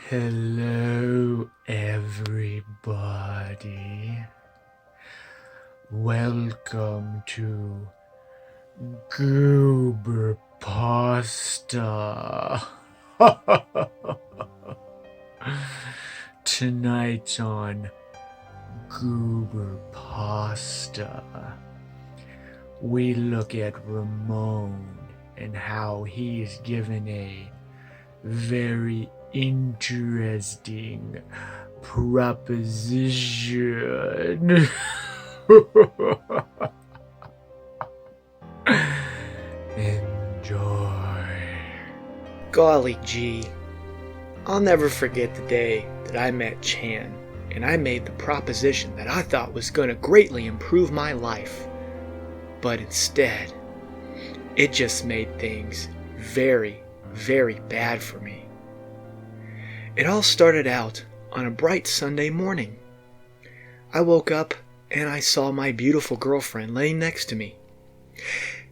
Hello, everybody. Welcome to GooberPasta. Tonight on GooberPasta, we look at Ramon and how he is given a very interesting proposition. Enjoy. Golly gee, I'll never forget the day that I met Chan and I made the proposition that I thought was going to greatly improve my life. But instead, it just made things very, very bad for me. It all started out on a bright Sunday morning. I woke up and I saw my beautiful girlfriend laying next to me.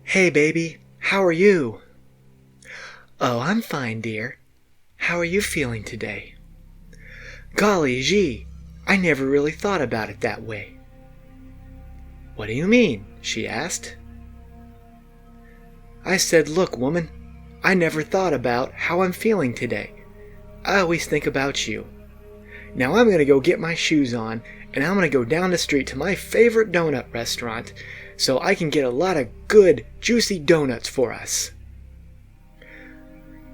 "Hey baby, how are you?" "Oh, I'm fine, dear. How are you feeling today?" "Golly gee, I never really thought about it that way." "What do you mean?" she asked. I said, "Look, woman, I never thought about how I'm feeling today. I always think about you. Now I'm going to go get my shoes on, and I'm going to go down the street to my favorite donut restaurant so I can get a lot of good, juicy donuts for us."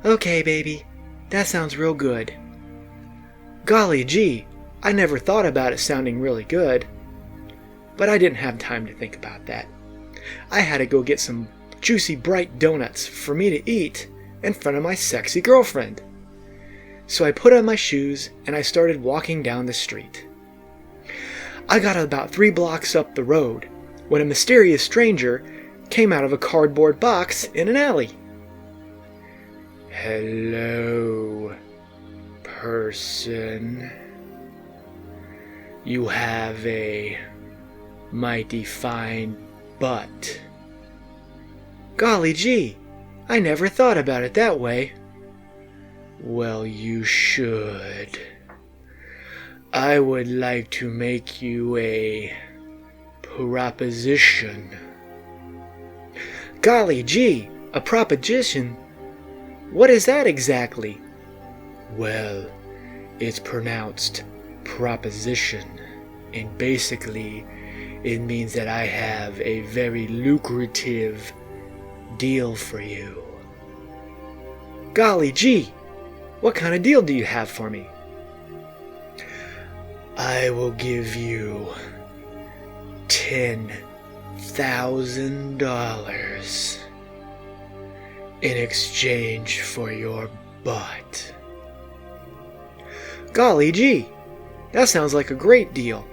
"Okay, baby, that sounds real good." Golly gee, I never thought about it sounding really good. But I didn't have time to think about that. I had to go get some juicy, bright donuts for me to eat in front of my sexy girlfriend. So I put on my shoes and I started walking down the street. I got about 3 blocks up the road when a mysterious stranger came out of a cardboard box in an alley. "Hello, person. You have a mighty fine butt." Golly gee, I never thought about it that way. "Well, you should. I would like to make you a proposition." Golly gee, a proposition? What is that exactly? "Well, it's pronounced proposition, and basically it means that I have a very lucrative deal for you." Golly gee, what kind of deal do you have for me? "I will give you $10,000 in exchange for your butt." Golly gee, that sounds like a great deal.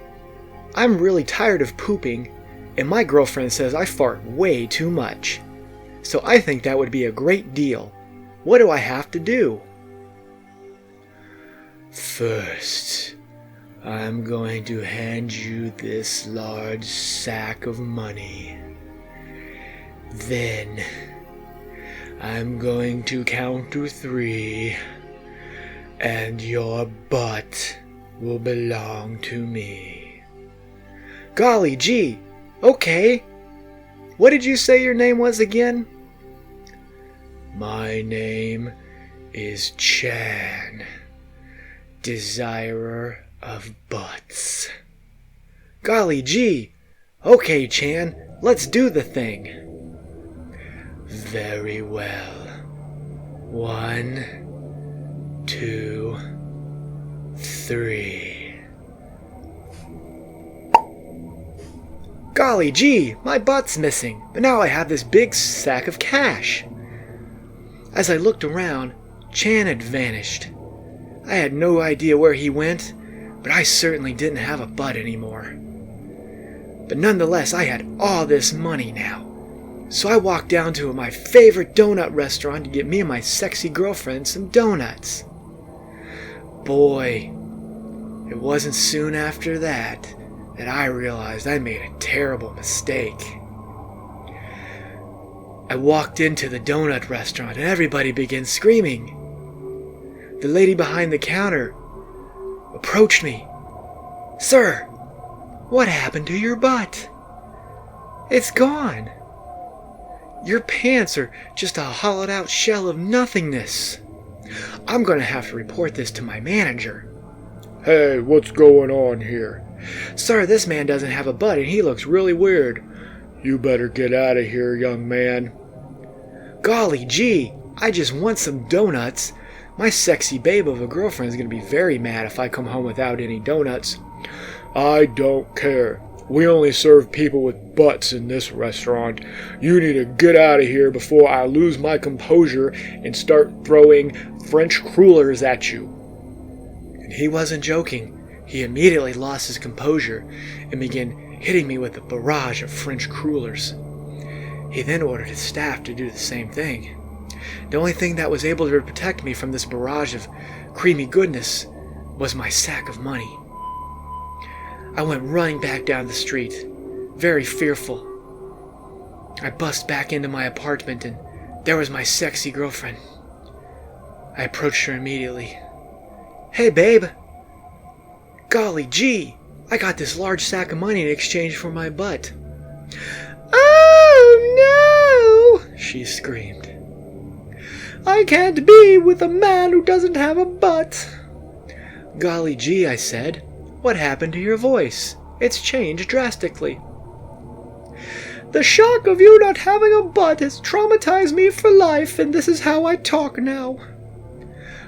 I'm really tired of pooping, and my girlfriend says I fart way too much. So I think that would be a great deal. What do I have to do? "First, I'm going to hand you this large sack of money. Then, I'm going to count to 3, and your butt will belong to me." Golly gee, okay. What did you say your name was again? "My name is Chan, desirer of butts." Golly gee, okay Chan, let's do the thing. "Very well. 1, 2, 3. Golly gee, my butt's missing, but now I have this big sack of cash. As I looked around, Chan had vanished. I had no idea where he went, but I certainly didn't have a butt anymore. But nonetheless, I had all this money now. So I walked down to my favorite donut restaurant to get me and my sexy girlfriend some donuts. Boy, it wasn't soon after that I realized I made a terrible mistake. I walked into the donut restaurant and everybody began screaming. the lady behind the counter approached me. "Sir, what happened to your butt? It's gone. Your pants are just a hollowed out shell of nothingness. I'm going to have to report this to my manager." Hey, what's going on here? "Sir, this man doesn't have a butt and he looks really weird." You better get out of here, young man. "Golly gee, I just want some donuts. My sexy babe of a girlfriend's going to be very mad if I come home without any donuts." I don't care. We only serve people with butts in this restaurant. You need to get out of here before I lose my composure and start throwing French crullers at you. And he wasn't joking. He immediately lost his composure and began hitting me with a barrage of French crullers. He then ordered his staff to do the same thing. The only thing that was able to protect me from this barrage of creamy goodness was my sack of money. I went running back down the street, very fearful. I bust back into my apartment and there was my sexy girlfriend. I approached her immediately. "Hey, babe. Golly gee, I got this large sack of money in exchange for my butt." "Oh, no!" she screamed. "I can't be with a man who doesn't have a butt." "Golly gee," I said. "What happened to your voice? It's changed drastically." "The shock of you not having a butt has traumatized me for life, and this is how I talk now."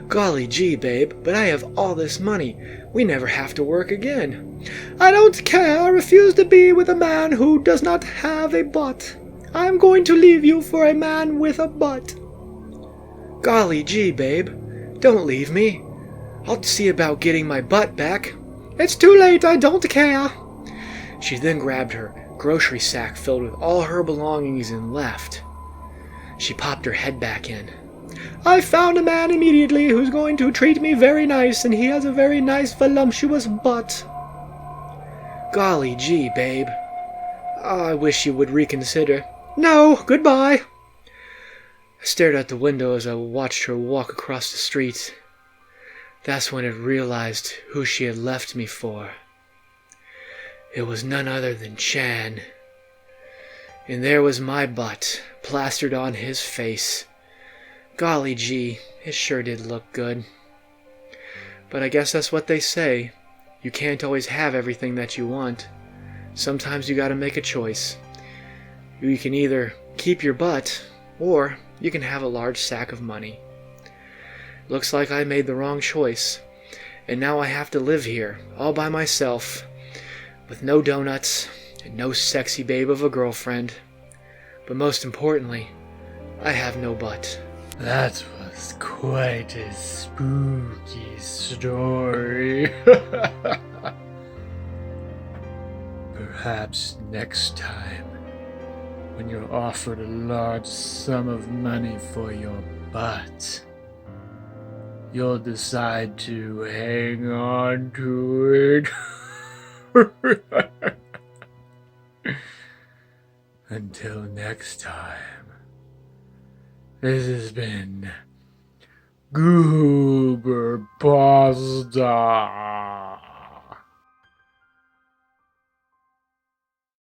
"Golly gee, babe, but I have all this money. We never have to work again." "I don't care. I refuse to be with a man who does not have a butt. I am going to leave you for a man with a butt." "Golly gee, babe, don't leave me. I'll see about getting my butt back." "It's too late. I don't care." She then grabbed her grocery sack filled with all her belongings and left. She popped her head back in. "I found a man immediately who's going to treat me very nice, and he has a very nice voluptuous butt." "Golly gee, babe. I wish you would reconsider." "No, goodbye." I stared out the window as I watched her walk across the street. That's when I realized who she had left me for. It was none other than Chan. And there was my butt, plastered on his face. Golly gee, it sure did look good. But I guess that's what they say. You can't always have everything that you want. Sometimes you gotta make a choice. You can either keep your butt, or you can have a large sack of money. Looks like I made the wrong choice, and now I have to live here, all by myself, with no donuts, and no sexy babe of a girlfriend. But most importantly, I have no butt. That was quite a spooky story. Perhaps next time, when you're offered a large sum of money for your butt, you'll decide to hang on to it. Until next time, this has been GooberPasta.